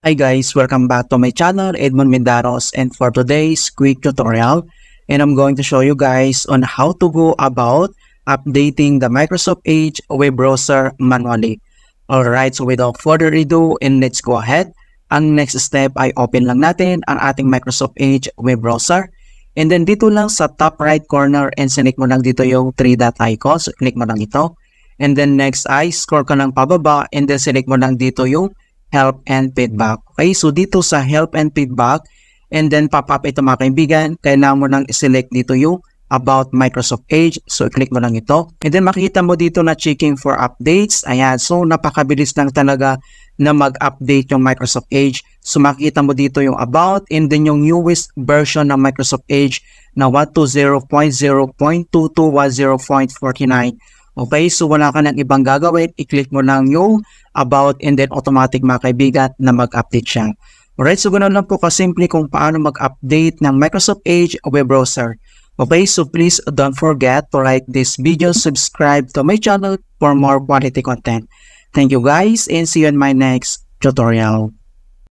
Hi guys, welcome back to my channel, Edmond Mendaros, and for today's quick tutorial, and I'm going to show you guys on how to go about updating the Microsoft Edge web browser manually. Alright, so without further ado, and let's go ahead. Ang next step ay open lang natin ang ating Microsoft Edge web browser. And then dito lang sa top right corner and select mo lang dito yung 3 dot icon. So click mo lang ito. And then next ay scroll ka lang pababa and then select mo lang dito yung help and feedback. Okay, so dito sa help and feedback, and then pop-up ito mga kaibigan, kailangan mo nang i-select dito yung about Microsoft Edge. So click mo lang ito. And then makikita mo dito na checking for updates. Ayan, so napakabilis lang talaga na mag-update yung Microsoft Edge. So makikita mo dito yung about and then yung newest version ng Microsoft Edge na 120.0.2210.49. Okay, so wala ka ng ibang gagawin. I-click mo lang yung about and then automatic mga kaibigan na mag-update siya. Alright, so ganoon lang po kasimple kung paano mag-update ng Microsoft Edge web browser. Okay, so please don't forget to like this video, subscribe to my channel for more quality content. Thank you guys and see you in my next tutorial.